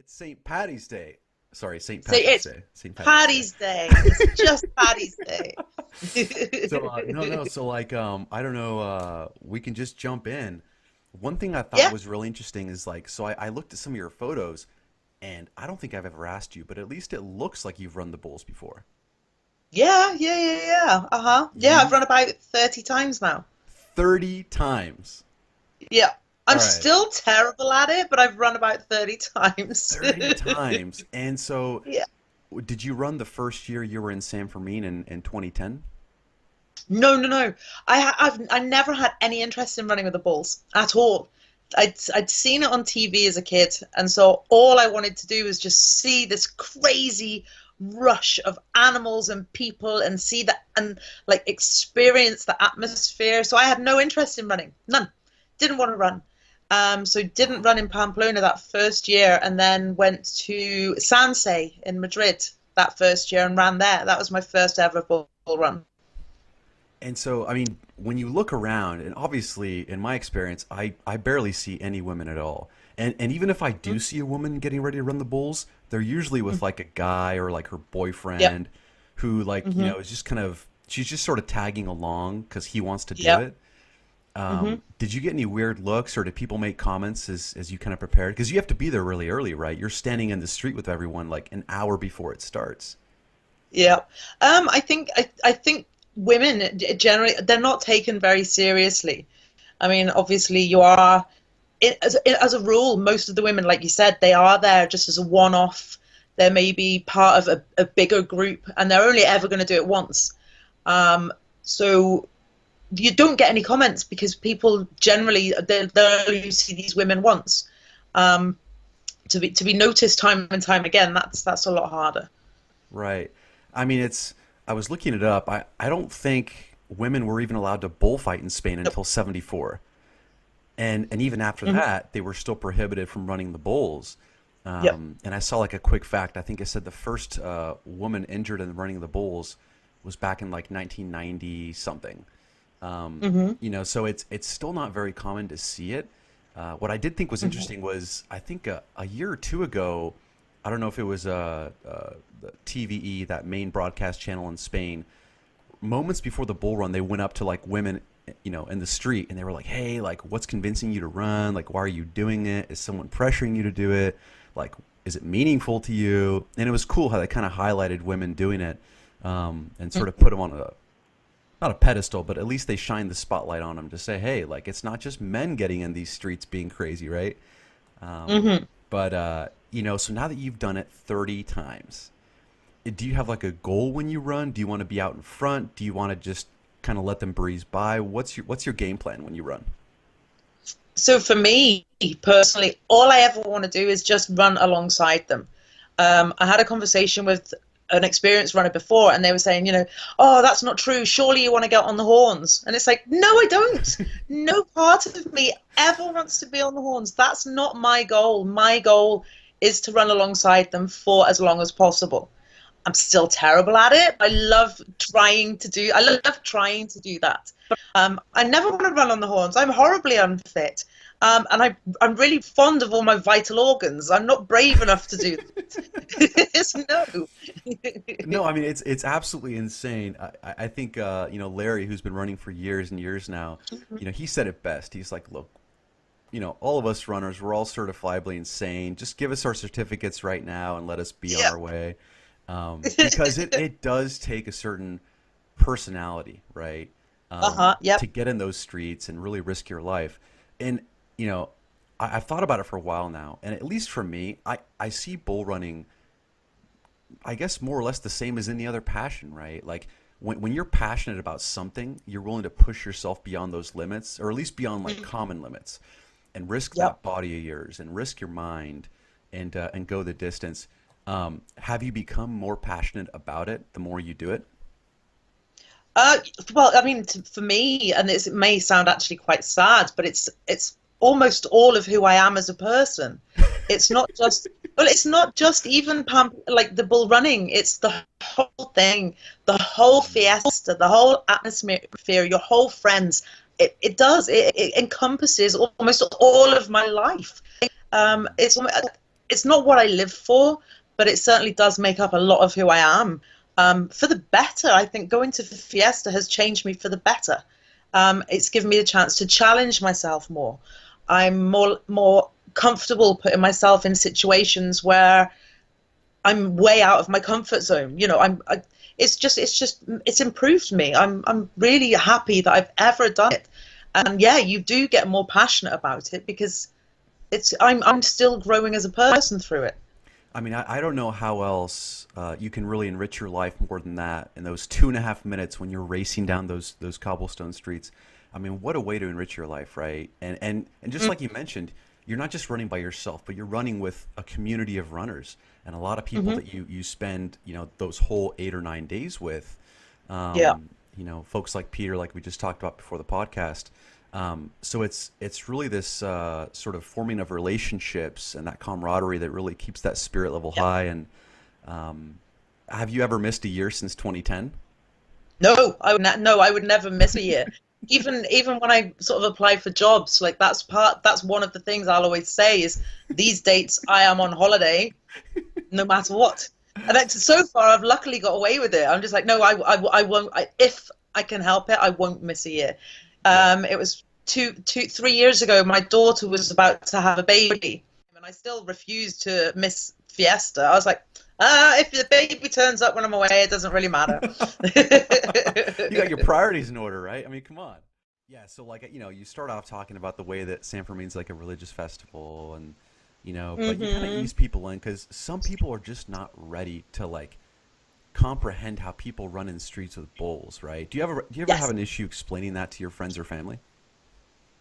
It's St. Patty's Day. Sorry, St. So Patrick's it's Day. St. Patrick's Day. Paddy's Day. It's just Paddy's Day. So no, no. So I don't know. We can just jump in. One thing I thought Yeah, was really interesting is like, so I looked at some of your photos, and I don't think I've ever asked you, but at least it looks like you've run the bulls before. yeah. Uh-huh. Yeah, I've You've run about 30 times now. 30 times. Yeah. All I'm right, still terrible at it, but I've run about 30 times. 30 times. And so, Yeah. did you run the first year you were in San Fermin in 2010? No. I never had any interest in running with the bulls at all. I'd seen it on TV as a kid, and so all I wanted to do was just see this crazy rush of animals and people and see that and like experience the atmosphere. So I had no interest in running. None. Didn't want to run. So didn't run in Pamplona that first year, and then went to Sanse in Madrid that first year and ran there. That was my first ever bull run. And so, I mean, when you look around, and obviously, in my experience, I barely see any women at all. And even if I do see a woman getting ready to run the bulls, they're usually with like a guy or like her Yep. boyfriend who like, Hmm. is just kind of she's just sort of tagging along because he wants to do Yep. it. Hmm. Did you get any weird looks or did people make comments as you kind of prepared? Because you have to be there really early, right? You're standing in the street with everyone like an hour before it starts. Yeah. I think women generally they're not taken very seriously. I mean, obviously you are as a rule, most of the women, like you said, they are there just as a one-off. They may be part of a bigger group, and they're only ever going to do it once. So you don't get any comments because people generally they'll only see these women once. Um, to be noticed time and time again, that's a lot harder. Right. I mean, I was looking it up. I don't think women were even allowed to bullfight in Spain Nope. until 74. And even after Hmm. that, they were still prohibited from running the bulls. Yep. And I saw like a quick fact. I think it said the first woman injured in running the bulls was back in like 1990 something. Hmm. So it's still not very common to see it. What I did think was Hmm. interesting was I think a year or two ago, I don't know if it was the TVE, that main broadcast channel in Spain. Moments before the bull run, they went up to like women, in the street, and they were like, "Hey, like, what's convincing you to run? Like, why are you doing it? Is someone pressuring you to do it? Like, is it meaningful to you?" And it was cool how they kind of highlighted women doing it, and sort of put them on a not a pedestal, but at least they shine the spotlight on them to say, "Hey, like, it's not just men getting in these streets being crazy, right?" Um, Hmm. but so now that you've done it 30 times, do you have like a goal when you run? Do you want to be out in front? Do you want to just kind of let them breeze by? What's your game plan when you run? So for me personally, all I ever want to do is just run alongside them. I had a conversation with an experienced runner before, and they were saying, oh, that's not true. Surely you want to get on the horns. And it's like, no, I don't. No part of me ever wants to be on the horns. That's not my goal. My goal is to run alongside them for as long as possible. I'm still terrible at it. I love trying to do that. I never want to run on the horns. I'm horribly unfit. And I'm really fond of all my vital organs. I'm not brave enough to do that. No. No, I mean it's absolutely insane. I think Larry, who's been running for years and years now, he said it best. He's like, look, all of us runners, we're all certifiably insane. Just give us our certificates right now and let us be on Yeah. our way. Because it does take a certain personality, right? Uh-huh. To Yep. get in those streets and really risk your life. And, you know, I've thought about it for a while now. And at least for me, I see bull running, I guess, more or less the same as any other passion, right? Like when you're passionate about something, you're willing to push yourself beyond those limits, or at least beyond like common limits, and risk Yep. that body of yours and risk your mind and go the distance. Have you become more passionate about it the more you do it? Uh, well, I mean, for me, and it may sound actually quite sad, but it's almost all of who I am as a person. It's not just well, it's not just even like the bull running. It's the whole thing, the whole fiesta, the whole atmosphere, your whole friends. It encompasses almost all of my life. It's it's not what I live for, but it certainly does make up a lot of who I am. For the better, I think going to Fiesta has changed me for the better. It's given me the chance to challenge myself more. I'm more comfortable putting myself in situations where I'm way out of my comfort zone. You know, it's improved me. I'm really happy that I've ever done it. And yeah, you do get more passionate about it because I'm still growing as a person through it. I mean, I don't know how else you can really enrich your life more than that in those 2.5 minutes when you're racing down those cobblestone streets. I mean, what a way to enrich your life, right? And just like you mentioned, you're not just running by yourself, but you're running with a community of runners and a lot of people Mm-hmm. that you spend, those whole 8 or 9 days with. Yeah. Folks like Peter, like we just talked about before the podcast. So it's really this sort of forming of relationships and that camaraderie that really keeps that spirit level Yeah. high. And have you ever missed a year since 2010? No, no, I would never miss a year. Even when I sort of apply for jobs, like that's one of the things I'll always say is these dates I am on holiday, no matter what. And so far I've luckily got away with it. I'm just like, no, I won't. If I can help it, I won't miss a year. Yeah. It was 3 years ago. My daughter was about to have a baby, and I still refused to miss Fiesta. I was like, if the baby turns up when I'm away, it doesn't really matter. You got your priorities in order, right? I mean, come on. Yeah, so like you start off talking about the way that San Fermin's like a religious festival, and but you kind of Hmm. ease people in because some people are just not ready to like comprehend how people run in streets with bowls, right? Do you ever have Yes, an issue explaining that to your friends or family?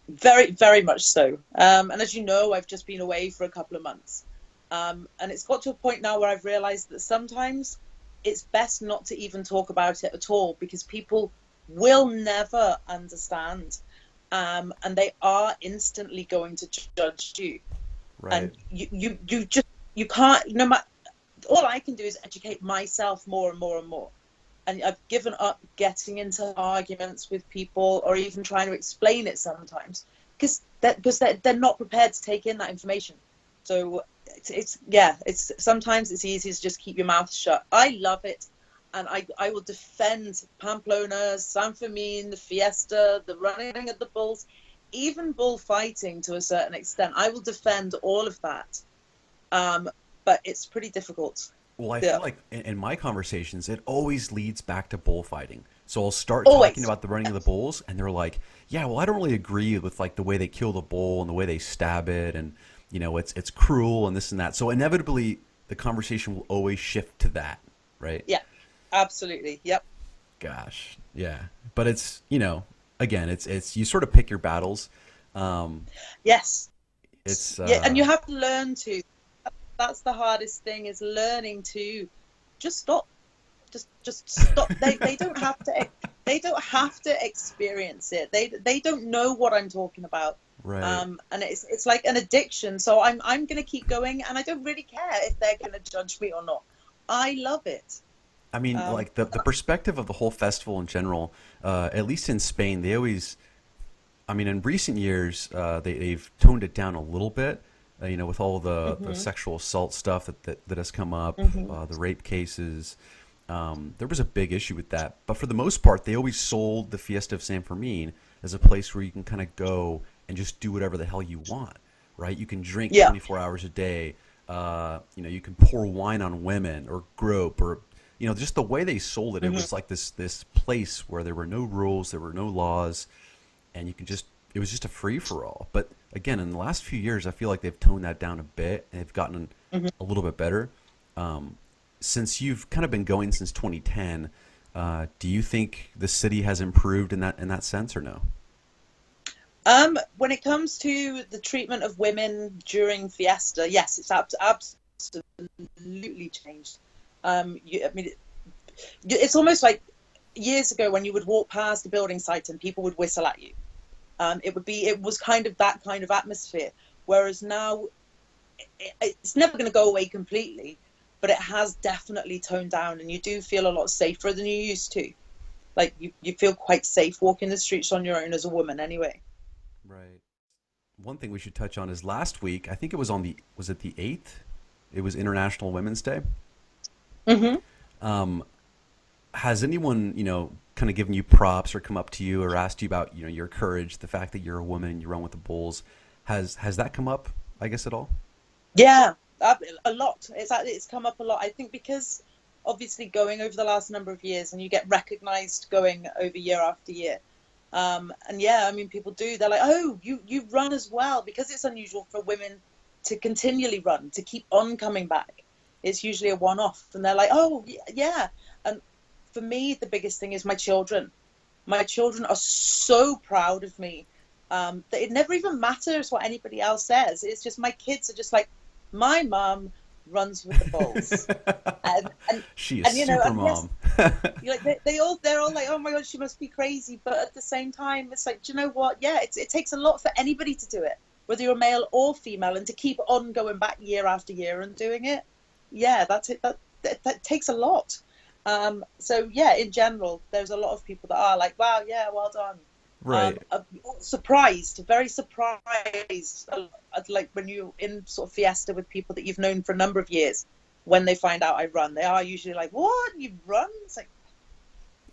very, very much so. And as you know, I've just been away for a couple of months. And it's got to a point now where I've realized that sometimes it's best not to even talk about it at all because people will never understand. And they are instantly going to judge you. Right. And you can't, no matter, all I can do is educate myself more and more and more. And I've given up getting into arguments with people or even trying to explain it sometimes because they're not prepared to take in that information. So it's sometimes it's easy to just keep your mouth shut. I love it, and I will defend Pamplona, San Fermin, the Fiesta, the running of the bulls, even bullfighting to a certain extent. I will defend all of that, but it's pretty difficult. Well, I Yeah, feel like in my conversations, it always leads back to bullfighting. So I'll start talking always. about the running of the bulls, and they're like, "Yeah, well, I don't really agree with like the way they kill the bull and the way they stab it, and it's cruel and this and that." So inevitably, the conversation will always shift to that, right? Yeah, absolutely. Yep. Gosh, yeah. But it's again, it's you sort of pick your battles. Um, Yes. it's Yeah, and you have to learn to. That's the hardest thing is learning to just stop. Just stop. They don't have to. They don't have to experience it. They don't know what I'm talking about. right. And it's like an addiction. So I'm gonna keep going, and I don't really care if they're gonna judge me or not. I love it. I mean, Um, like the perspective of the whole festival in general, at least in Spain, they always, I mean, in recent years, they've toned it down a little bit, with all the mhm, sexual assault stuff that has come up, mhm. the rape cases. There was a big issue with that. But for the most part, they always sold the Fiesta of San Fermin as a place where you can kind of go and just do whatever the hell you want, right? You can drink Yeah. 24 hours a day. You can pour wine on women or grope or just the way they sold it. It Mhm. was like this place where there were no rules, there were no laws, and it was just a free for all. But again, in the last few years, I feel like they've toned that down a bit and they've gotten Mhm. a little bit better. Um, since you've kind of been going since 2010, do you think the city has improved in that sense or no? When it comes to the treatment of women during Fiesta, yes, it's absolutely changed. I mean, it's almost like years ago when you would walk past a building site and people would whistle at you. It was kind of that kind of atmosphere. Whereas now, it's never going to go away completely, but it has definitely toned down, and you do feel a lot safer than you used to. Like you feel quite safe walking the streets on your own as a woman, anyway. Right. One thing we should touch on is last week. I think it was on the was it the 8th? It was International Women's Day. Hmm. Um, has anyone, kind of given you props or come up to you or asked you about, your courage, the fact that you're a woman and you run with the bulls? Has that come up, I guess, at all? Yeah, a lot. It's come up a lot. I think because obviously going over the last number of years, and you get recognised going over year after year. And yeah, I mean, people do. They're like, "Oh, you run as well," because it's unusual for women to continually run, to keep on coming back. It's usually a one-off, and they're like, "Oh, yeah." And for me, the biggest thing is my children. My children are so proud of me, that it never even matters what anybody else says. It's just my kids are just like, my mum runs with the bulls, and and She is and super and yes, mom. like they're all like, oh my god, she must be crazy. But at the same time, it's like, do you know what? Yeah, it takes a lot for anybody to do it, whether you're male or female, and to keep on going back year after year and doing it. Yeah, that's it. That takes a lot. So yeah, in general, there's a lot of people that are like, wow, yeah, well done. Right. Surprised, very surprised. Like when you're in sort of Fiesta with people that you've known for a number of years, when they find out I run, they are usually like, "What? You run?" It's like,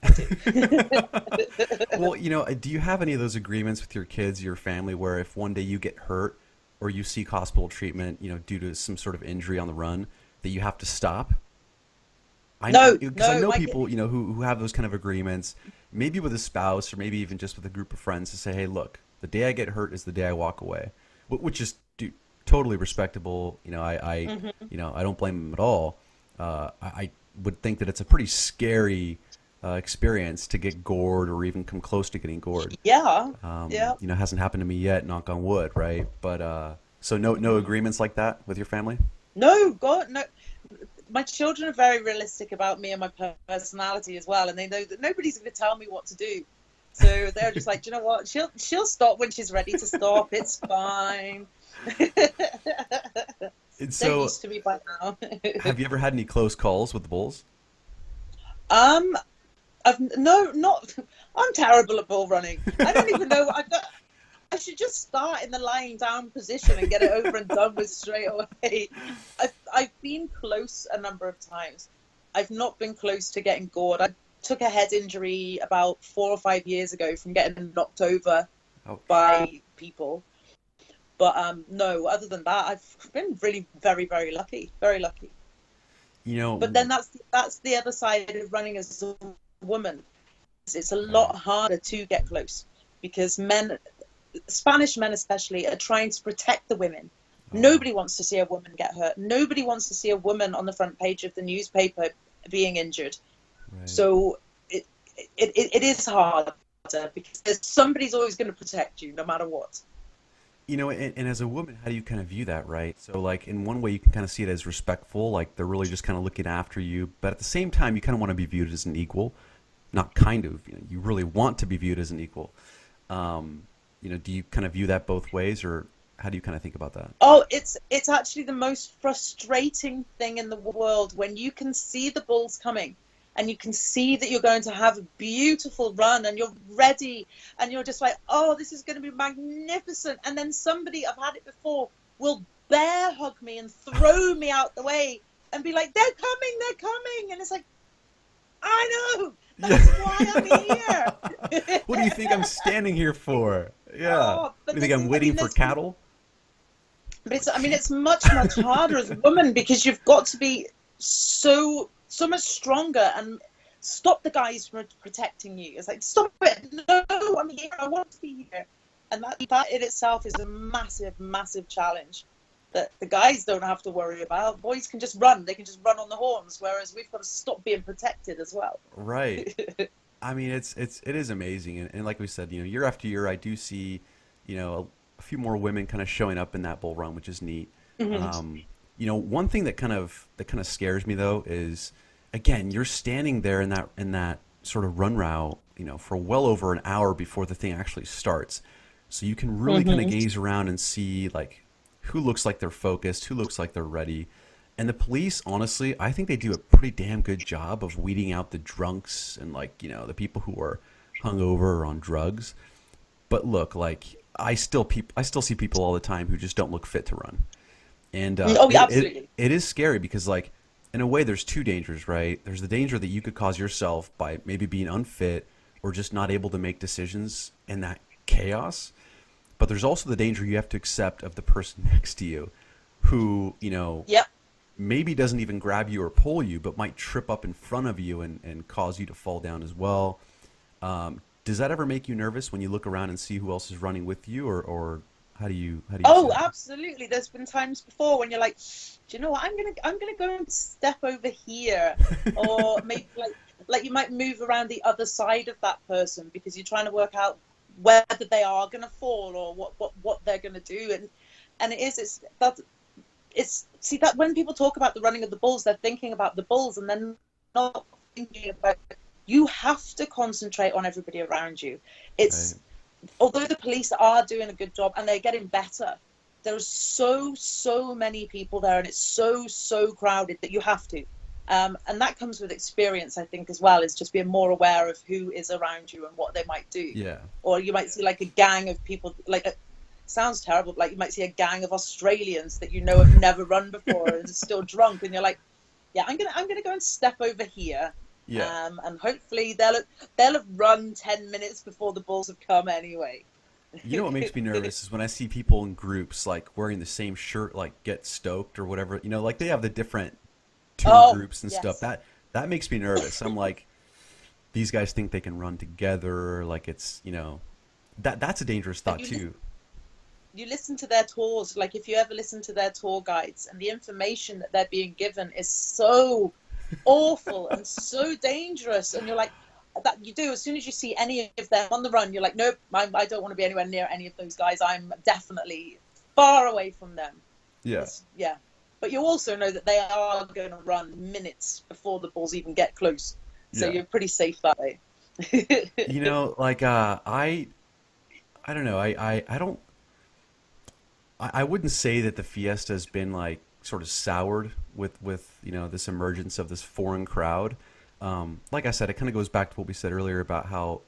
I do. Well, do you have any of those agreements with your kids, your family, where if one day you get hurt or you seek hospital treatment, due to some sort of injury on the run, that you have to stop? No, Because I no, know people, who have those kind of agreements, maybe with a spouse or maybe even just with a group of friends to say, hey, look, the day I get hurt is the day I walk away, which is totally respectable. Mhm. I don't blame them at all. I would think that it's a pretty scary experience to get gored or even come close to getting gored. Yeah, yeah. It hasn't happened to me yet, knock on wood, right? But so no agreements like that with your family? No, God, no. My children are very realistic about me and my personality as well, and they know that nobody's going to tell me what to do. So they're just like, do you know what? She'll stop when she's ready to stop. It's fine. And They're so, used to me by now. have you ever had any close calls with the bulls? um, I've no, not. I'm terrible at bull running. I don't even know. I should just start in the lying down position and get it over and done with straight away. I've been close a number of times. I've not been close to getting gored. I took a head injury about 4 or 5 years ago from getting knocked over Ouch. by people. But no, other than that, I've been really very, very lucky. Very lucky. You know, But then that's the other side of running as a woman. It's a right. lot harder to get close because Spanish men especially, are trying to protect the women. Oh, Nobody wants to see a woman get hurt. Nobody wants to see a woman on the front page of the newspaper being injured. right. So it is harder because somebody's always going to protect you no matter what. And as a woman, how do you kind of view that, right? So, like, in one way, you can kind of see it as respectful, like they're really just kind of looking after you. But at the same time, you kind of want to be viewed as an equal. Not kind of, you really want to be viewed as an equal. Um, do you kind of view that both ways, or how do you kind of think about that? Oh, it's actually the most frustrating thing in the world when you can see the bulls coming and you can see that you're going to have a beautiful run and you're ready and you're just like, oh, this is going to be magnificent. And then somebody, I've had it before, will bear hug me and throw me out the way and be like, they're coming. And it's like, I know, Yeah. that's why I'm here. What do you think I'm standing here for? Yeah. Oh, What but do you think I'm I waiting mean, for cattle? I mean, it's much, much harder as a woman because you've got to be so much stronger and stop the guys from protecting you. It's like, stop it! No, I'm here. I want to be here. And that in itself is a massive, massive challenge that the guys don't have to worry about. Boys can just run. They can just run on the horns, whereas we've got to stop being protected as well. Right. I mean, it is amazing, and like we said, year after year, I do see, a few more women kind of showing up in that bull run, which is neat. Hmm. Um, one thing that kind of scares me though is, again, you're standing there in that sort of run route, for well over an hour before the thing actually starts, so you can really kind of Hmm. gaze around and see like who looks like they're focused, who looks like they're ready. And the police, honestly, I think they do a pretty damn good job of weeding out the drunks and like, the people who are hungover or on drugs. But look, like I still see people all the time who just don't look fit to run. And Oh, yeah, absolutely. it is scary because, like, in a way, there's two dangers, right? There's the danger that you could cause yourself by maybe being unfit or just not able to make decisions in that chaos. But there's also the danger you have to accept of the person next to you who, Yep. maybe doesn't even grab you or pull you, but might trip up in front of you and cause you to fall down as well. Does that ever make you nervous when you look around and see who else is running with you, or how do you see Oh, that? absolutely. There's been times before when you're like, do you know what? I'm gonna go and step over here, or maybe like you might move around the other side of that person because you're trying to work out whether they are gonna fall or what they're gonna do, and it's see that when people talk about the running of the bulls, they're thinking about the bulls and then not thinking about you have to concentrate on everybody around you. Right. It's although the police are doing a good job and they're getting better, there's so many people there and it's so crowded that you have to. And that comes with experience, I think, as well, is just being more aware of who is around you and what they might do. Yeah. Or you might see like a gang of people, sounds terrible, but like you might see a gang of Australians that have never run before and are still drunk, and you're like, yeah, I'm gonna go and step over here, Yeah. and hopefully they'll have run 10 minutes before the bulls have come anyway. You know what makes me nervous is when I see people in groups like wearing the same shirt, like Get Stoked or whatever. Like they have the different tour Oh groups and stuff. yes. That makes me nervous. I'm like, these guys think they can run together. Like it's that's a dangerous And thought too. you listen to their tours, like if you ever listen to their tour guides, and the information that they're being given is so awful and so dangerous, and you're like, that you do as soon as you see any of them on the run, you're like, nope, I don't want to be anywhere near any of those guys. I'm definitely far away from them. Yeah. Yeah, but you also know that they are going to run minutes before the bulls even get close, so Yeah. you're pretty safe that way. Like I don't know. I don't I wouldn't say that the Fiesta has been like sort of soured with this emergence of this foreign crowd. Like I said, it kind of goes back to what we said earlier about how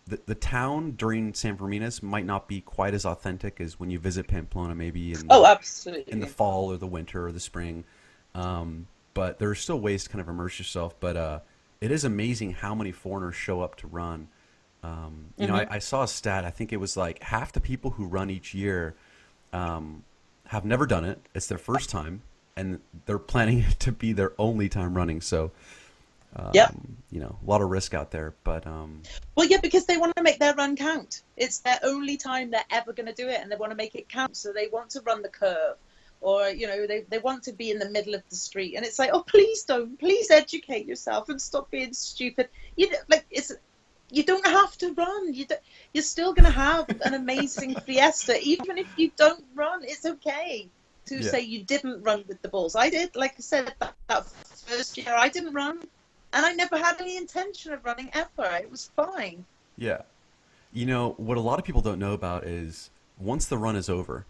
the town during San Ferminas might not be quite as authentic as when you visit Pamplona, maybe Oh, in the absolutely. fall or the winter or the spring. But there are still ways to kind of immerse yourself. But it is amazing how many foreigners show up to run. Hmm. I saw a stat. I think it was like half the people who run each year have never done it. It's their first time, and they're planning it to be their only time running. So, Yep. a lot of risk out there. But Well, yeah, because they want to make their run count. It's their only time they're ever going to do it, and they want to make it count. So they want to run the curve, or they want to be in the middle of the street. And it's like, oh, please don't, please educate yourself and stop being stupid. You don't have to run. You're still going to have an amazing fiesta, even if you don't run. It's okay to yeah, say you didn't run with the bulls. I did, like I said, that first year I didn't run, and I never had any intention of running ever. It was fine. yeah. What a lot of people don't know about is once the run is over,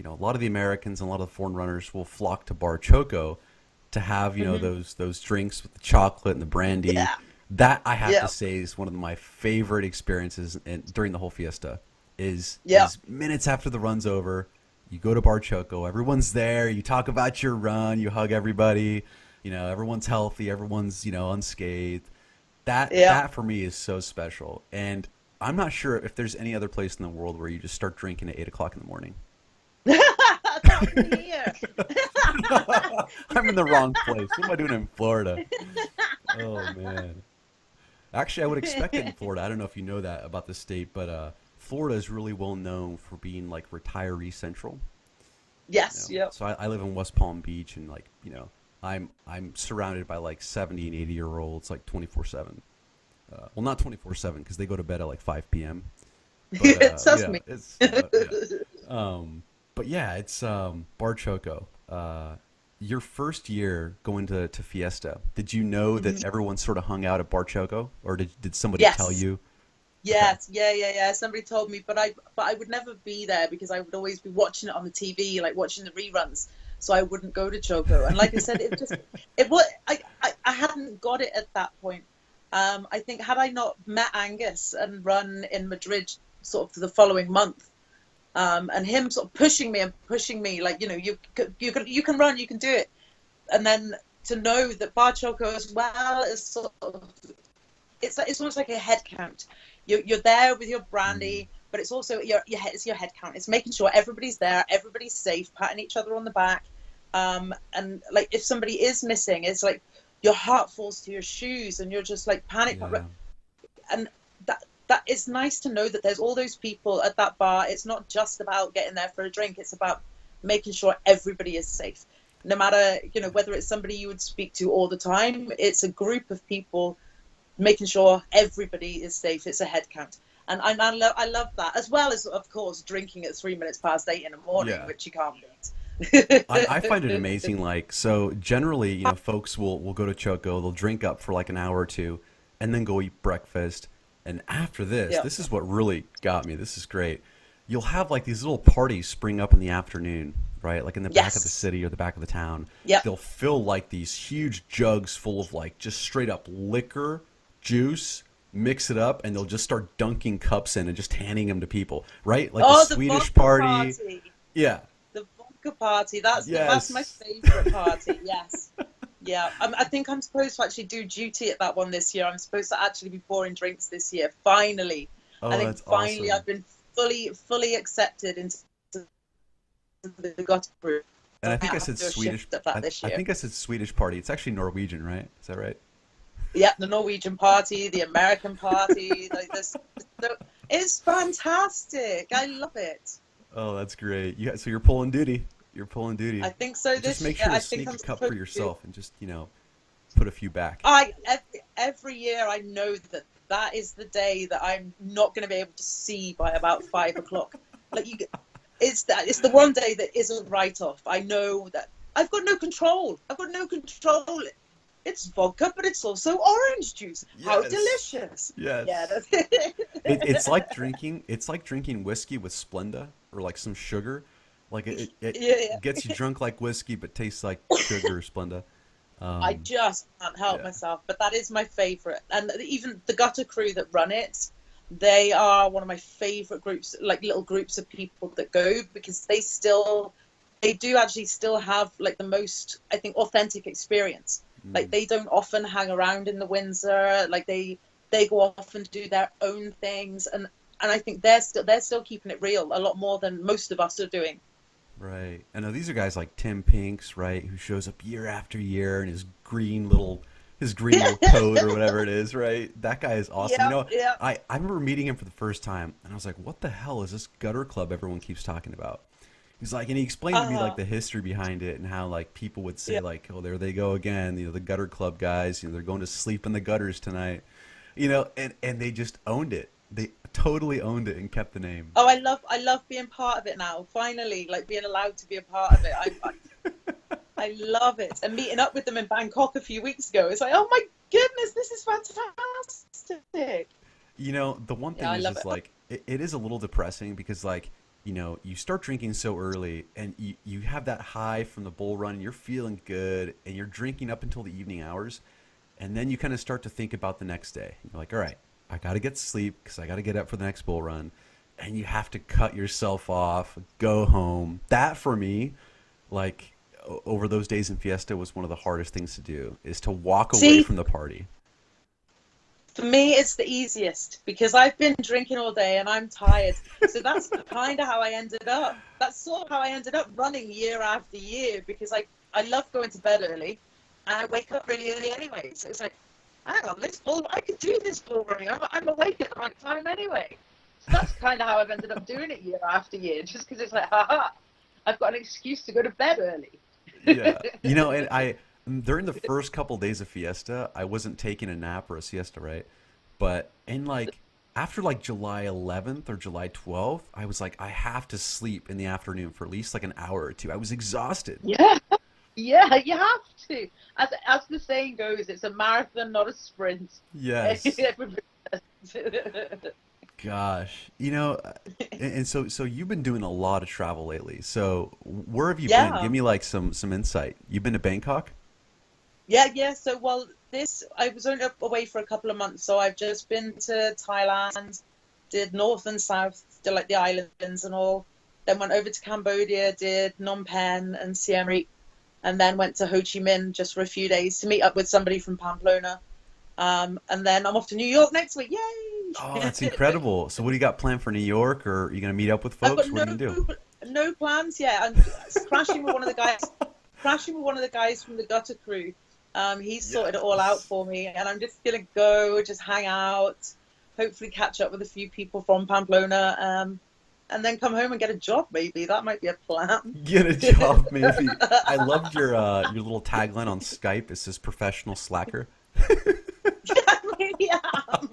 a lot of the Americans and a lot of the foreign runners will flock to Bar Choco to have, Hmm. those drinks with the chocolate and the brandy. Yeah, That I have to yeah, say is one of my favorite experiences during the whole fiesta. yeah, Is minutes after the run's over, you go to Bar Choco, everyone's there, you talk about your run, you hug everybody, everyone's healthy, everyone's unscathed. yeah. That for me is so special, and I'm not sure if there's any other place in the world where you just start drinking at 8 o'clock in the morning. Not here. I'm in the wrong place. What am I doing in Florida? Oh man. Actually, I would expect it in Florida. I don't know if you know that about the state, but Florida is really well known for being like retiree central. Yes, yep. So I live in West Palm Beach, and like I'm surrounded by like 70 and 80 year olds like 24/7. Well, not 24/7 because they go to bed at like 5 p.m. But Trust me. but yeah, it's Bar Choco. Your first year going to Fiesta, did you know that everyone sort of hung out at Bar Choco, or did somebody tell Yes. you? Okay. Yes, yeah. Somebody told me, but I would never be there because I would always be watching it on the TV, like watching the reruns. So I wouldn't go to Choco. And like I said, it was I hadn't got it at that point. I think had I not met Angus and run in Madrid sort of the following month, and him sort of pushing me and pushing me, like, you can run, you can do it. And then to know that Bar Choco as well is sort of, it's almost like a head count. You're there with your brandy, but it's also it's your head count. It's making sure everybody's there, everybody's safe, patting each other on the back. And like if somebody is missing, it's like your heart falls to your shoes and you're just like panic. Yeah. And that it's nice to know that there's all those people at that bar. It's not just about getting there for a drink. It's about making sure everybody is safe. No matter, whether it's somebody you would speak to all the time, it's a group of people making sure everybody is safe. It's a head count. And I love that, as well as, of course, drinking at 3 minutes past 8 in the morning, Yeah. which you can't beat. I find it amazing. Like, so generally, folks will go to Choco, they'll drink up for like an hour or two, and then go eat breakfast. And after this, Yeah. this is what really got me. This is great. You'll have like these little parties spring up in the afternoon, right? Like in the back of the Yes. city or the back of the town. Yep. They'll fill like these huge jugs full of like just straight up liquor, juice, mix it up, and they'll just start dunking cups in and just handing them to people, right? Like the Swedish vodka party. Yeah. The vodka party. That's Yes. my favorite party. Yes. Yeah. I think I'm supposed to actually do duty at that one this year. I'm supposed to actually be pouring drinks this year. Finally. Oh, I think that's finally awesome. I've been fully accepted into the Gothic group. And I think I have said to do a Swedish. shift of that this I year. think I said Swedish party. It's actually Norwegian, right? Is that right? Yeah, the Norwegian party, the American party, like this. It's fantastic. I love it. Oh, that's great. So you're pulling duty. You're pulling duty. I think so Just this make year. sure I to think sneak I'm a cup supposed for to. yourself and just put a few back. Every year I know that is the day that I'm not going to be able to see by about 5 o'clock. Like it's the one day that isn't write off. I know that I've got no control. It's vodka, but it's also orange juice. How Yes. delicious! Yes. Yeah, that's It's like drinking. It's like drinking whiskey with Splenda or like some sugar. Like it yeah. gets you drunk like whiskey, but tastes like sugar or Splenda. I just can't help Yeah. myself. But that is my favorite, and even the Gutter crew that run it, they are one of my favorite groups. Like little groups of people that go, because they do actually still have like the most, I think, authentic experience. Like they don't often hang around in the Windsor. Like they go off and do their own things, and I think they're still keeping it real a lot more than most of us are doing. Right. I know these are guys like Tim Pinks, right, who shows up year after year in his green little coat or whatever it is, right? That guy is awesome. Yeah, yeah. I remember meeting him for the first time, and I was like, "What the hell is this gutter club everyone keeps talking about?" He's like, and he explained to me like the history behind it and how like people would say Yeah. like, "Oh, there they go again," the gutter club guys, they're going to sleep in the gutters tonight, and they just owned it. They totally owned it and kept the name. Oh, I love being part of it now. Finally, like being allowed to be a part of it. I love it. And meeting up with them in Bangkok a few weeks ago, it's like, oh my goodness, this is fantastic. The one thing Yeah, I is love just it. like it is a little depressing because like you start drinking so early and you have that high from the bull run and you're feeling good and you're drinking up until the evening hours, and then you kind of start to think about the next day. You're like, all right, I got to get sleep because I got to get up for the next bull run, and you have to cut yourself off, go home. That for me, like over those days in Fiesta, was one of the hardest things to do, is to walk away See, from the party. for me, it's the easiest because I've been drinking all day and I'm tired. So that's kind of how I ended up. That's sort of how I ended up running year after year, because I love going to bed early and I wake up really early anyway. So it's like, hang on, I could do this bull running. I'm awake at the right time anyway. So that's kind of how I've ended up doing it year after year, just because it's like, haha, I've got an excuse to go to bed early. Yeah. And during the first couple days of Fiesta, I wasn't taking a nap or a siesta, right? But after like July 11th or July 12th, I was like, I have to sleep in the afternoon for at least like an hour or two. I was exhausted. Yeah. Yeah, you have to. As the saying goes, it's a marathon, not a sprint. Yes. Gosh. And so you've been doing a lot of travel lately. So where have you been? Yeah. Give me like some insight. You've been to Bangkok? Yeah. So, well, I was only away for a couple of months, so I've just been to Thailand, did north and south, did like the islands and all. then went over to Cambodia, did Phnom Penh and Siem Reap, and then went to Ho Chi Minh just for a few days to meet up with somebody from Pamplona. And then I'm off to New York next week. Yay! Oh, that's incredible. So what do you got planned for New York, or are you going to meet up with I've folks? got What are you going to do? no plans yet. I'm crashing with one of the guys. Crashing with one of the guys from the Gutter Crew. He's sorted it all out for me, and I'm just gonna go, just hang out, hopefully catch up with a few people from Pamplona, and then come home and get a job. Maybe that might be a plan. Get a job, maybe. I loved your little tagline on Skype. It says "professional slacker." Yeah, maybe I am.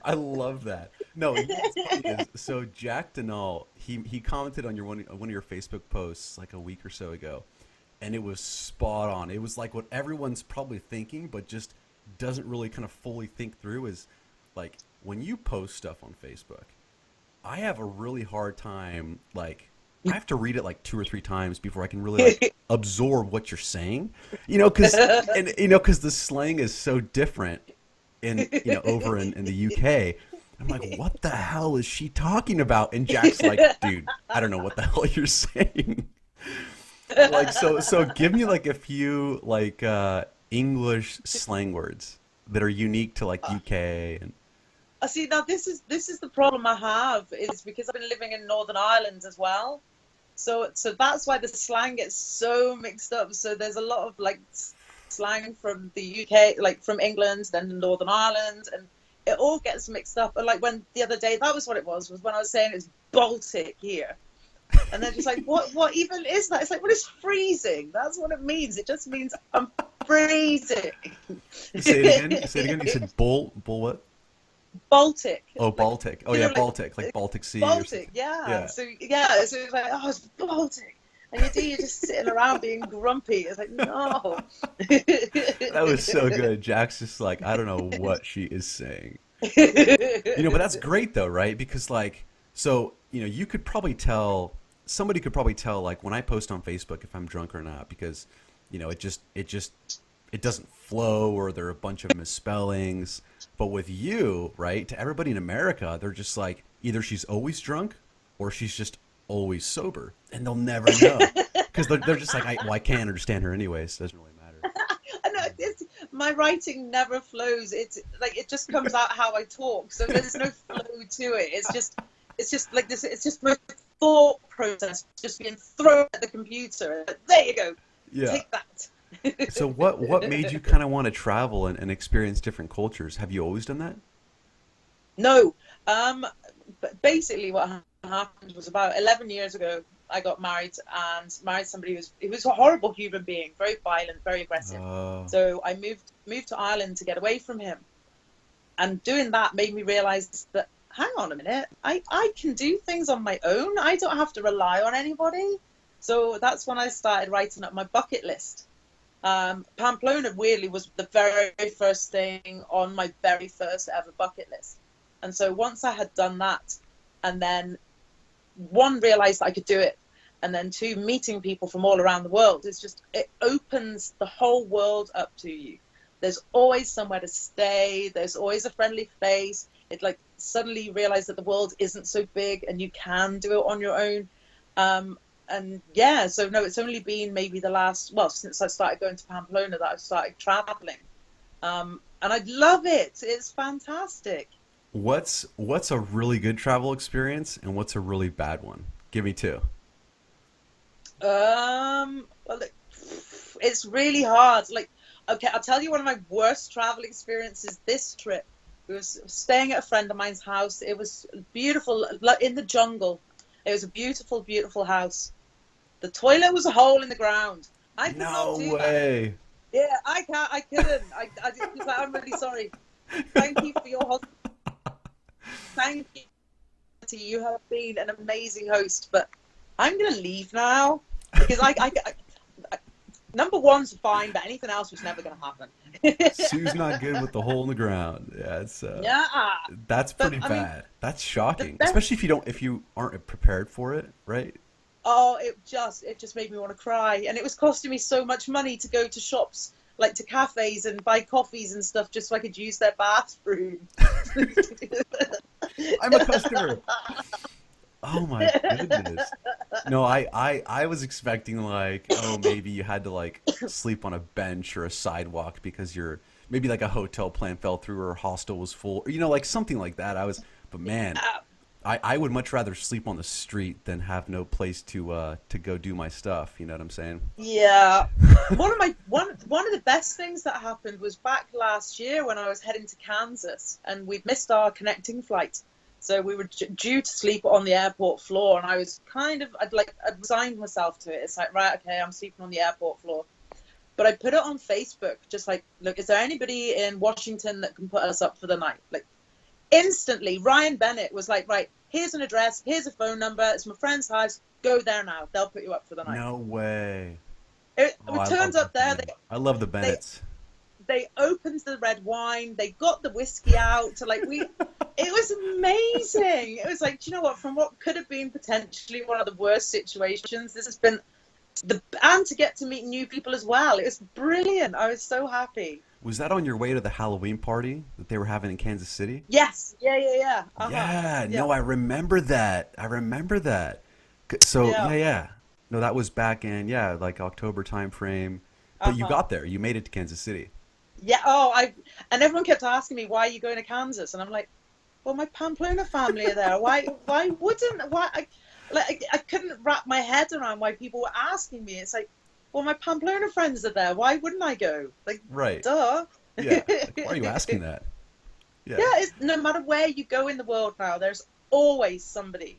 I love that. No, you know what's funny is, so Jack Denal, he commented on one of your Facebook posts like a week or so ago, and it was spot on. It was like what everyone's probably thinking, but just doesn't really kind of fully think through is like when you post stuff on Facebook, I have a really hard time, like I have to read it like 2 or 3 times before I can really like absorb what you're saying, because the slang is so different in over in the UK. I'm like, what the hell is she talking about? And Jack's like, dude, I don't know what the hell you're saying. Like, so give me like a few like English slang words that are unique to like UK. And See, now this is the problem I have, is because I've been living in Northern Ireland as well. So that's why the slang gets so mixed up. So there's a lot of like slang from the UK, like from England, then Northern Ireland, and it all gets mixed up. And like when the other day, that was what it was when I was saying it's Baltic here. And they're just like, what even is that? It's like, well, it's freezing. That's what it means. It just means I'm freezing. Say it again. Say it again. You said bull what? Baltic. Oh, Baltic. Oh, yeah, Baltic. Like Baltic Sea. Baltic, yeah. So it's like, oh, it's Baltic. And you're just sitting around being grumpy. It's like, no. That was so good. Jack's just like, I don't know what she is saying. But that's great though, right? Because like, so, you could probably tell, somebody could probably tell like when I post on Facebook if I'm drunk or not, because, it doesn't flow, or there are a bunch of misspellings. But with you, right, to everybody in America, they're just like, either she's always drunk or she's just always sober, and they'll never know because they're just like, I can't understand her anyways. So it doesn't really matter. I know, my writing never flows. It's like it just comes out how I talk, so there's no flow to it. It's just like this. It's just my thought process just being thrown at the computer. There you go. Yeah. Take that. So what made you kind of want to travel and experience different cultures? Have you always done that? No. But basically what happened was about 11 years ago, I got married and married somebody who was a horrible human being, very violent, very aggressive. So I moved to Ireland to get away from him. And doing that made me realize that, hang on a minute, I can do things on my own. I don't have to rely on anybody. So that's when I started writing up my bucket list. Pamplona weirdly was the very first thing on my very first ever bucket list. And so once I had done that, and then one, realized I could do it, and then two, meeting people from all around the world, it opens the whole world up to you. There's always somewhere to stay. There's always a friendly face. It like suddenly you realize that the world isn't so big and you can do it on your own. And yeah, so no, it's only been maybe since I started going to Pamplona that I've started traveling. And I love it. It's fantastic. What's a really good travel experience and what's a really bad one? Give me two. Well, it's really hard. Like, okay, I'll tell you one of my worst travel experiences this trip. We was staying at a friend of mine's house. It was beautiful, in the jungle. It was a beautiful, beautiful house. The toilet was a hole in the ground. I could not do way. That. Yeah, I couldn't. I was like, I'm really sorry. Thank you for your hospitality. Thank you. You have been an amazing host, but I'm going to leave now because I number one's fine, but anything else was never going to happen. Sue's not good with the hole in the ground. Yeah, it's that's pretty bad. That's shocking, especially if you aren't prepared for it, right? Oh, it just made me want to cry, and it was costing me so much money to go to shops, like to cafes and buy coffees and stuff, just so I could use their bathroom. I'm a customer. Oh my goodness. No, I was expecting like, oh, maybe you had to like sleep on a bench or a sidewalk because you're maybe like a hotel plan fell through or a hostel was full, or like something like that. But man, I would much rather sleep on the street than have no place to go do my stuff. You know what I'm saying? Yeah. One of the best things that happened was back last year when I was heading to Kansas and we'd missed our connecting flight. So we were due to sleep on the airport floor, and I was I'd resigned myself to it. It's like, right, okay, I'm sleeping on the airport floor. But I put it on Facebook, just like, look, is there anybody in Washington that can put us up for the night? Like, instantly, Ryan Bennett was like, right, here's an address, here's a phone number, it's my friend's house, go there now, they'll put you up for the night. No way. We I turned love up there, I love the they Bennetts. they opened the red wine, they got the whiskey out, it was amazing. It was like, do you know what, from what could have been potentially one of the worst situations, this has been and to get to meet new people as well. It was brilliant. I was so happy. Was that on your way to the Halloween party that they were having in Kansas City? Yes. Yeah. Yeah, Yeah. no, I remember that. I remember that. So, Yeah. yeah. No, that was back in, yeah, like October time frame. But you Uh-huh. got there. You made it to Kansas City. Yeah. And everyone kept asking me, why are you going to Kansas? And I'm like, well, my Pamplona family are there. Why wouldn't, why, I couldn't wrap my head around why people were asking me. It's like, well, my Pamplona friends are there. Why wouldn't I go? Like, Right. duh. Yeah. Like, why are you asking that? Yeah. Yeah, no matter where you go in the world now, there's always somebody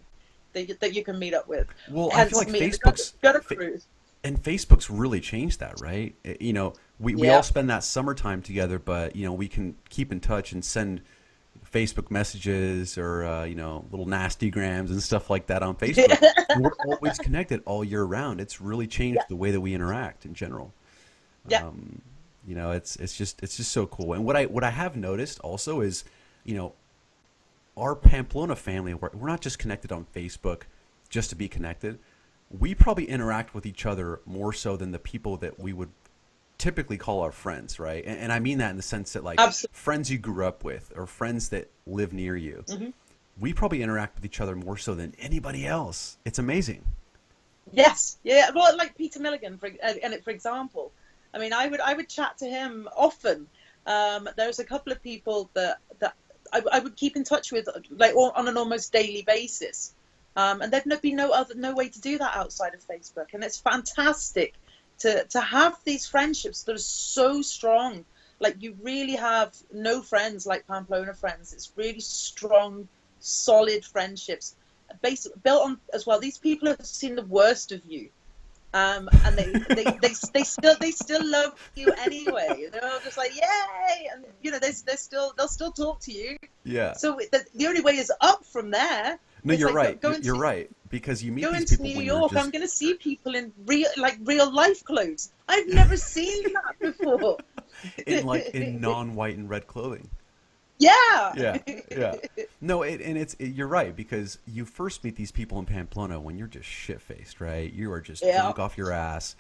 that you can meet up with. Well, I feel Hence like me, Facebook's got a cruise. and Facebook's really changed that, right? We all Yeah. spend that summertime together, but we can keep in touch and send Facebook messages or little nasty grams and stuff like that on Facebook. And we're always connected all year round. It's really changed Yeah, the way that we interact in general. yeah, Um, it's just so cool. And what I have noticed also is, you know, our Pamplona family, we're not just connected on Facebook just to be connected. We probably interact with each other more so than the people that we would typically call our friends, right? And I mean that in the sense that like absolutely. friends you grew up with or friends that live near you. Hmm. We probably interact with each other more so than anybody else. It's amazing. Yes, yeah. Well, like Peter Milligan, for example. I mean, I would chat to him often. There's a couple of people that I would keep in touch with, like on an almost daily basis. And there'd be no way to do that outside of Facebook. And it's fantastic to have these friendships that are so strong. Like, you really have no friends like Pamplona friends. It's really strong, solid friendships, built on as well. These people have seen the worst of you. And they still love you anyway. They're all just like, yay, and they'll still talk to you. Yeah. So the only way is up from there. No, It's you're like right. going You're to right because you meet going these to people New when you're York. I'm just going to see people in real life clothes. I've never seen that before. in non-white and red clothing. Yeah. Yeah, yeah. No, you're right because you first meet these people in Pamplona when you're just shit-faced, right? You are just Yeah. drunk off your ass,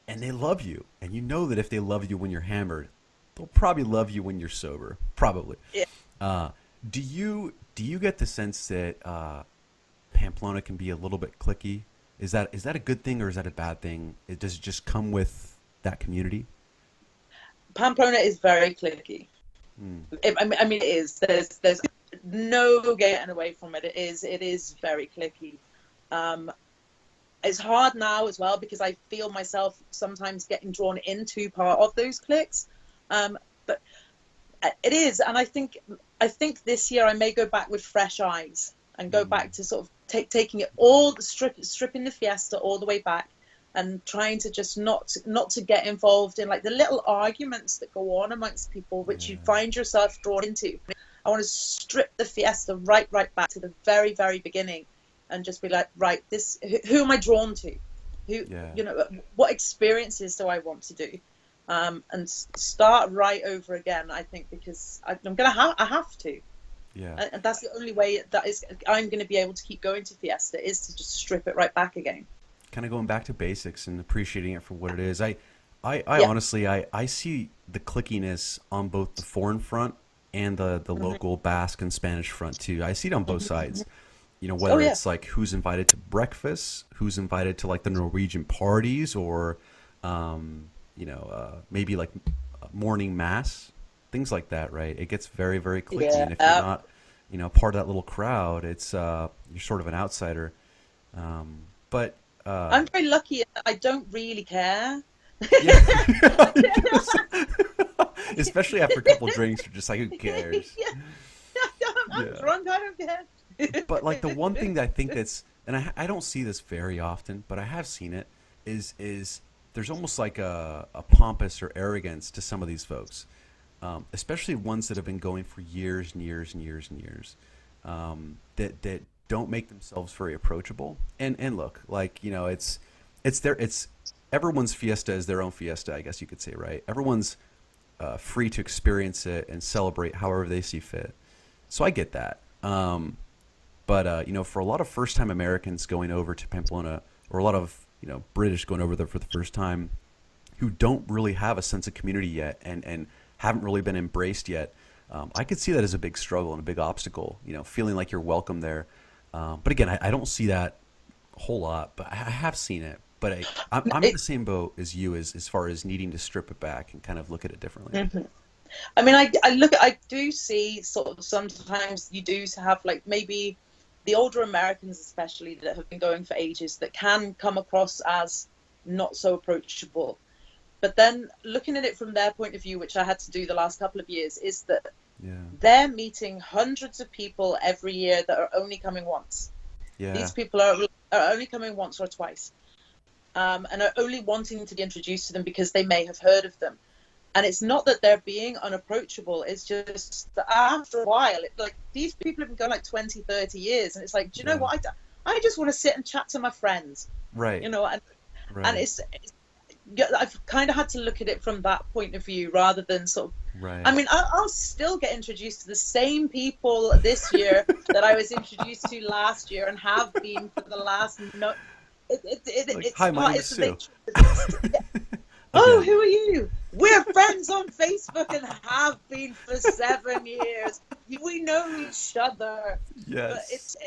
and they love you, and you know that if they love you when you're hammered, they'll probably love you when you're sober, probably. Yeah. Uh, do you get the sense that Pamplona can be a little bit cliquey? Is that a good thing or is that a bad thing? Does it just come with that community? Pamplona is very cliquey. Hmm. I mean, it is. There's no getting away from it. It is very cliquey. Um, it's hard now as well because I feel myself sometimes getting drawn into part of those cliques. But it is, and I think this year I may go back with fresh eyes and go back to sort of taking it all, stripping the fiesta all the way back, and trying to just not to get involved in like the little arguments that go on amongst people, which you find yourself drawn into. I want to strip the fiesta right back to the very, very beginning, and just be like, right, who am I drawn to? Yeah. What experiences do I want to do? And start right over again. I think because I have to, Yeah. and that's the only way I'm going to be able to keep going to Fiesta, is to just strip it right back again. Kind of going back to basics and appreciating it for what it is. I Yeah. honestly, I see the clickiness on both the foreign front and the local Basque and Spanish front too. I see it on both sides. Oh whether yeah. it's like who's invited to breakfast, who's invited to like the Norwegian parties, or maybe like morning mass, things like that, right? It gets very, very cliquey, Yeah. and if you're not, part of that little crowd, it's you're sort of an outsider. But I'm very lucky in that I don't really care. yeah, especially after a couple drinks, you're just like, who cares? Yeah, I'm Yeah. drunk. I don't care. But like the one thing that I think that's, and I don't see this very often, but I have seen it, is there's almost like a pompous or arrogance to some of these folks, especially ones that have been going for years and years and years and years, that don't make themselves very approachable. And look, like it's everyone's fiesta is their own fiesta, I guess you could say, right? Everyone's free to experience it and celebrate however they see fit. So I get that. But for a lot of first-time Americans going over to Pamplona, or a lot of British going over there for the first time, who don't really have a sense of community yet, and haven't really been embraced yet, I could see that as a big struggle and a big obstacle. Feeling like you're welcome there. But again, I don't see that a whole lot, but I have seen it. But I'm in the same boat as you, as far as needing to strip it back and kind of look at it differently. Mhm. I mean, I do see sort of sometimes you do have like maybe the older Americans, especially that have been going for ages, that can come across as not so approachable. But then looking at it from their point of view, which I had to do the last couple of years, is that Yeah. they're meeting hundreds of people every year that are only coming once. Yeah. These people are only coming once or twice, and are only wanting to be introduced to them because they may have heard of them. And it's not that they're being unapproachable. It's just that after a while, like these people have been going like 20, 30 years. And it's like, do you know Yeah. what? I just want to sit and chat to my friends, Right. and Right. it's I've kind of had to look at it from that point of view rather than sort of, Right. I mean, I'll still get introduced to the same people this year that I was introduced to last year and have been for the last, no, Like, it's hi, my name it's is the Sue. nature. Oh, Again. who are you? We're friends on Facebook and have been for 7 years. We know each other, but Yes.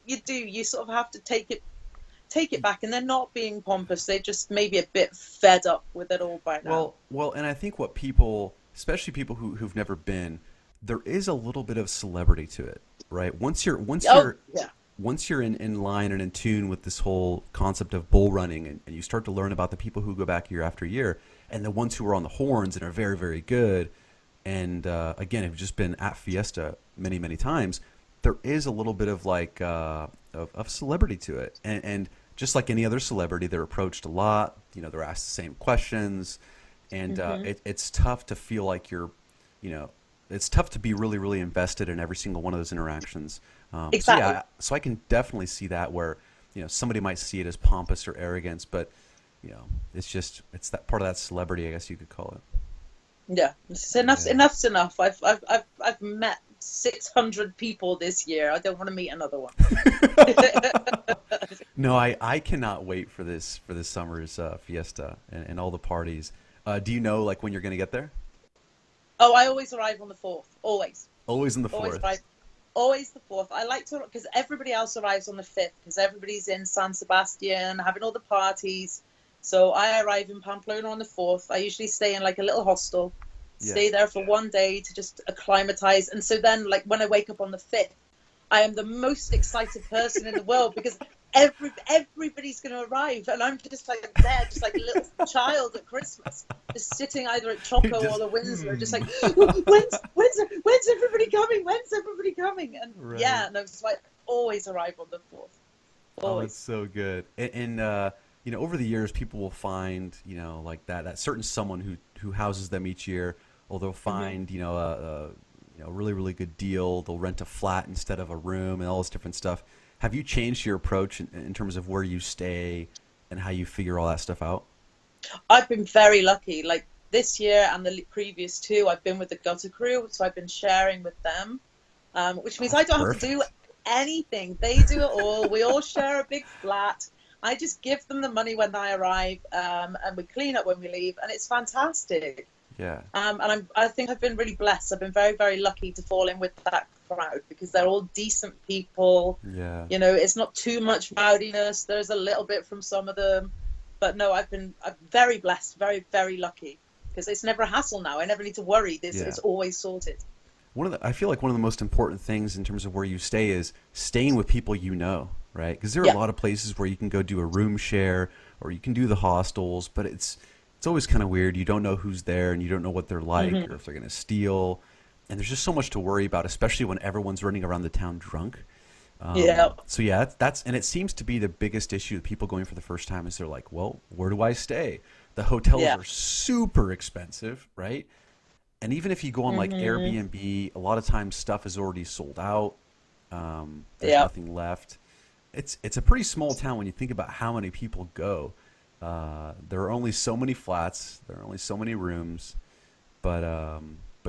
you sort of have to take it back, and they're not being pompous. They're just maybe a bit fed up with it all by now. Well, and I think what people, especially people who've never been, there is a little bit of celebrity to it, right? Oh yeah, Once you're in line and in tune with this whole concept of bull running, and you start to learn about the people who go back year after year, and the ones who are on the horns and are very, very good, and again have just been at Fiesta many, many times, there is a little bit of like of celebrity to it, and just like any other celebrity, they're approached a lot. They're asked the same questions, and it's tough to feel like you know, it's tough to be really, really invested in every single one of those interactions. So exactly. yeah, so I can definitely see that where somebody might see it as pompous or arrogance, but it's that part of that celebrity, I guess you could call it. Yeah, Yeah. enough's enough. I've met 600 people this year. I don't want to meet another one. No, I cannot wait for this summer's fiesta and all the parties. Do you know like when you're gonna get there? Oh, I always arrive on the 4th. Always. Always in the Always fourth. arrive. Always the 4th. I like to, because everybody else arrives on the 5th, because everybody's in San Sebastian having all the parties. So I arrive in Pamplona on the 4th. I usually stay in like a little hostel, Yeah. stay there for one day to just acclimatize. And so then, like, when I wake up on the 5th, I am the most excited person in the world because everybody's going to arrive, and I'm just like there, just like a little child at Christmas, just sitting either at Chaco or Just, the Windsor, just like when's everybody coming? When's everybody coming? And Right. yeah, no, so I always arrive on the 4th, Oh, it's always. so good. And over the years, people will find, like that certain someone who houses them each year, or they'll Hmm. find, a really, really good deal. They'll rent a flat instead of a room and all this different stuff. Have you changed your approach in terms of where you stay and how you figure all that stuff out? I've been very lucky. Like this year and the previous two, I've been with the gutter crew, so I've been sharing with them, which Oh, means that's I don't have to do perfect. anything. They do it all. We all share a big flat. I just give them the money when I arrive, and we clean up when we leave, and it's fantastic. Yeah. And I think I've been really blessed. I've been very, very lucky to fall in with that crowd because they're all decent people. Yeah. You know, it's not too much rowdiness. There's a little bit from some of them, but no, I'm very blessed, very very lucky because it's never a hassle now. I never need to worry. This Yeah. It's always sorted. I feel like one of the most important things in terms of where you stay is staying with people you know, right? Because there are a Yeah. lot of places where you can go do a room share or you can do the hostels, but it's always kind of weird. You don't know who's there and you don't know what they're like or Hmm. if they're going to steal. And there's just so much to worry about, especially when everyone's running around the town drunk. Yeah. So yeah, that's and it seems to be the biggest issue with people going for the first time is they're like, well, where do I stay? The hotels Yeah. are super expensive, right? And even if you go on like Hmm. Airbnb, a lot of times stuff is already sold out. There's Yeah. nothing left. It's a pretty small town when you think about how many people go. There are only so many flats. There are only so many rooms. But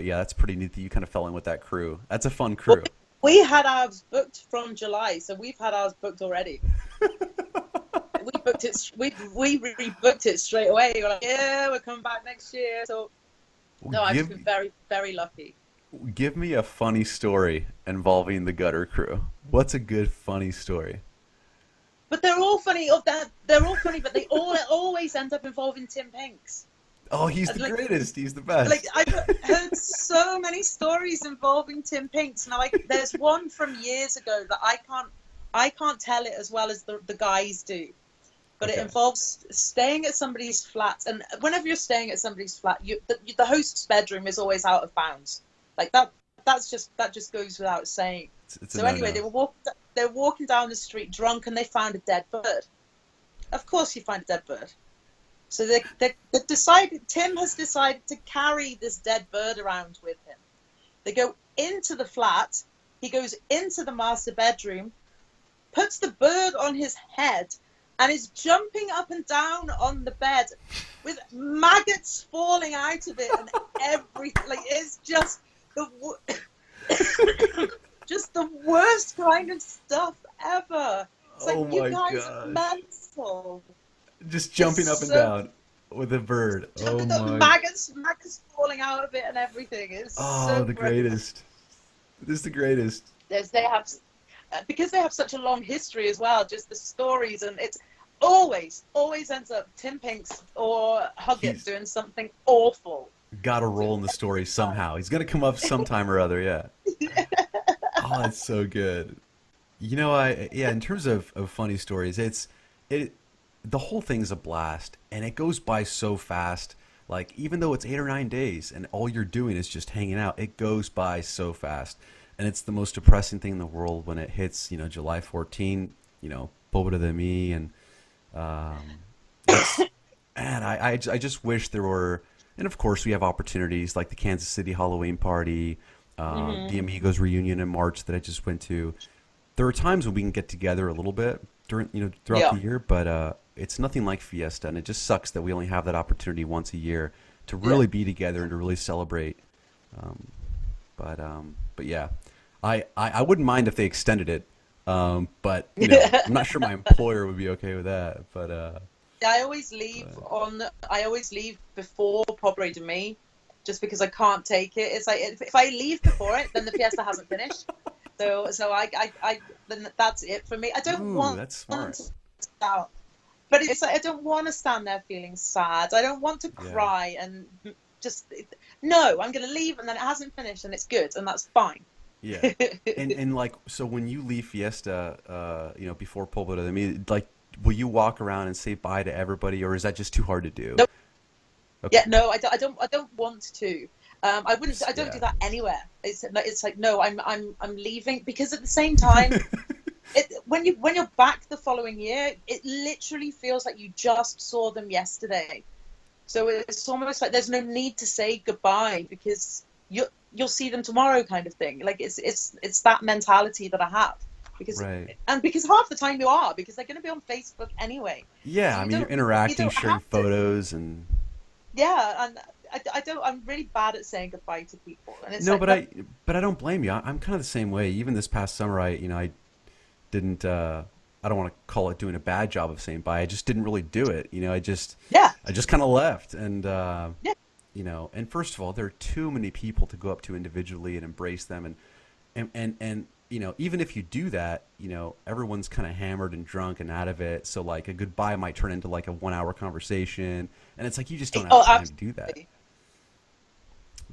yeah, that's pretty neat that you kind of fell in with that crew. That's a fun Well, crew. we had ours booked from July, so we've had ours booked already. We booked it. We rebooked it straight away. We're like, yeah, we're coming back next year. So Well, no, I've just been very very lucky. give me a funny story involving the gutter crew. What's a good funny story? But they're all funny. Of that, they're all funny, but they all always end up involving Tim Pinks. Oh, he's And, the like, greatest. He's the like best. I've heard so many stories involving Tim Pinks. Now, like, there's one from years ago that I can't tell it as well as the guys do. But it Okay. involves staying at somebody's flat, and whenever you're staying at somebody's flat, the host's bedroom is always out of bounds. Like that. That just goes without saying. It's a So anyway, no-no. they were walking down the street drunk, and they found a dead bird. Of course, you find a dead bird. So they decided. Tim has decided to carry this dead bird around with him. They go into the flat. He goes into the master bedroom, puts the bird on his head, and is jumping up and down on the bed with maggots falling out of it and everything. Like, it's just just the worst kind of stuff ever. It's like, Oh you my guys are gosh. mental. Just It's jumping up and so down with a bird. Oh the my. maggots falling out of it and everything. It's Oh, so the gross. greatest. This is the greatest. They have because they have such a long history as well. Just the stories, and it's always ends up Tim Pinks or Huggett He's doing something awful. got to roll in the story somehow. He's gonna come up sometime or other. Yeah. Oh, it's so good. Yeah. In terms of funny stories, it the whole thing's a blast, and it goes by so fast. Like even though it's 8 or 9 days, and all you're doing is just hanging out, it goes by so fast, and it's the most depressing thing in the world when it hits. July 14. Pobre de mi, and um, it's man, I just wish there were, and of course we have opportunities like the Kansas City Halloween party, the Hmm. Amigos reunion in March that I just went to. There are times when we can get together a little bit throughout Yeah, the year, but it's nothing like Fiesta, and it just sucks that we only have that opportunity once a year to yeah. really be together and to really celebrate. Um, but yeah, I wouldn't mind if they extended it, but I'm not sure my employer would be okay with that. I always leave But on. I always leave before Pobre de Me, just because I can't take it. It's like if I leave before it, then the fiesta hasn't finished. So I then that's it for me. I don't ooh, want that's smart. to stand, but it's like I don't want to stand there feeling sad. I don't want to Yeah. cry and just no. I'm going to leave, and then it hasn't finished, and it's good, and that's fine. Yeah. And like so when you leave Fiesta, before Pulpo, I mean, like, will you walk around and say bye to everybody, or is that just too hard to do? Nope. Okay. Yeah, no, I don't want to. I wouldn't. I don't do Yeah. that anywhere. It's like no, I'm leaving because at the same time, when you're back the following year, it literally feels like you just saw them yesterday. So it's almost like there's no need to say goodbye because you'll see them tomorrow, kind of thing. Like it's that mentality that I have because Right. because half the time you are because they're going to be on Facebook anyway, Yeah, so I you mean, you're you interacting, don't sharing have to. photos, and Yeah, and I don't. I'm really bad at saying goodbye to people, and it's no, like, but I don't blame you. I'm kind of the same way. Even this past summer, I didn't. I don't want to call it doing a bad job of saying bye. I just didn't really do it. yeah, I just kind of left, and yeah, and first of all, there are too many people to go up to individually and embrace them, and And you know, even if you do that, you know, everyone's kind of hammered and drunk and out of it. So like a goodbye might turn into like a 1 hour conversation, and it's like you just don't have Oh, time to do that. absolutely.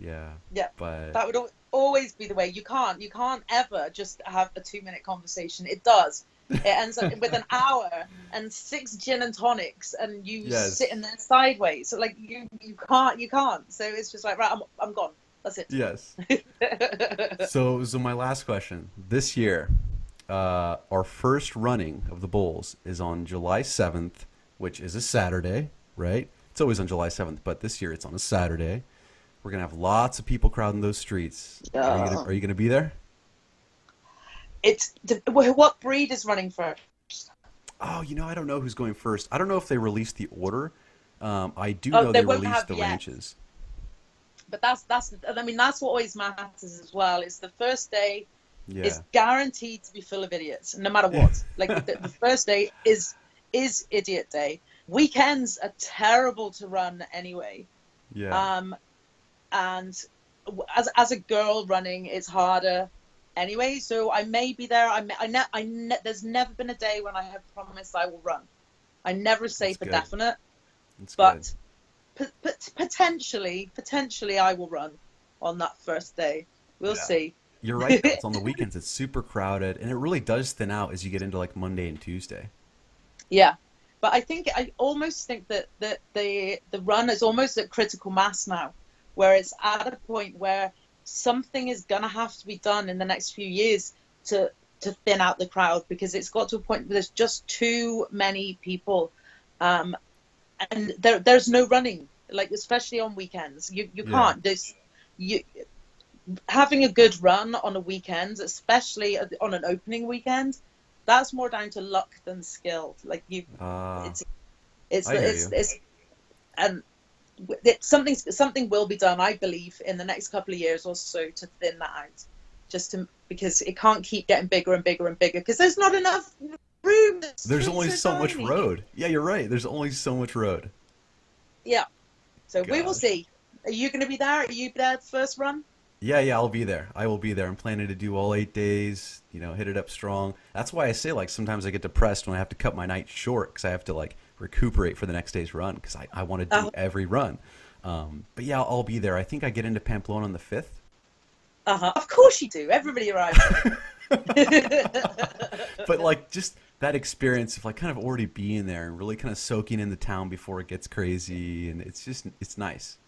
Yeah, Yeah, but that would always be the way. You can't ever just have a 2 minute conversation. It does. It ends up with an hour and six gin and tonics, and you yes, sitting there sideways. So like you can't. So it's just like right, I'm gone. That's it. yes. So my last question this year, our first running of the Bulls is on July 7th, which is a Saturday, right? It's always on July 7th, but this year it's on a Saturday. We're gonna have lots of people crowding those streets. Yeah. Are you gonna be there? What breed is running first? Oh, you know, I don't know who's going first. I don't know if they released the order. I do Oh, know they they won't released have the yet. ranches. But that's I mean that's what always matters as well. Is the first day is Yeah. guaranteed to be full of idiots, no matter what. Like the first day is idiot day. Weekends are terrible to run anyway. Yeah. Um, and as a girl running, it's harder anyway. So I may be there. There's never been a day when I have promised I will run. I never say That's for good. definite, That's good. but potentially I will run on that first day. We'll Yeah. see. You're right though. It's on the weekends. It's super crowded, and it really does thin out as you get into like Monday and Tuesday. Yeah, but I almost think that the run is almost at critical mass now, where it's at a point where something is gonna have to be done in the next few years to thin out the crowd, because it's got to a point where there's just too many people, um, and there's no running, like especially on weekends. You Yeah. can't. There's you having a good run on a weekend, especially on an opening weekend, that's more down to luck than skill. Like Uh, it's it's I hear you. it's and something will be done, I believe, in the next couple of years or so to thin that out, just to because it can't keep getting bigger and bigger and bigger because there's not enough room. The There's streets only are so much tiny. road. Yeah, you're right. There's only so much road. Yeah, so we will Gosh. see. Are you going to be there? Are you there first run? Yeah, yeah, I'll be there. I will be there. I'm planning to do all 8 days, you know, hit it up strong. That's why I say, like, sometimes I get depressed when I have to cut my night short because I have to, like, recuperate for the next day's run because I want to do Uh, every run. But yeah, I'll be there. I think I get into Pamplona on the 5th. uh-huh. Of course you do. Everybody arrives there. But, like, just that experience of, like, kind of already being there and really kind of soaking in the town before it gets crazy. And it's just, it's nice.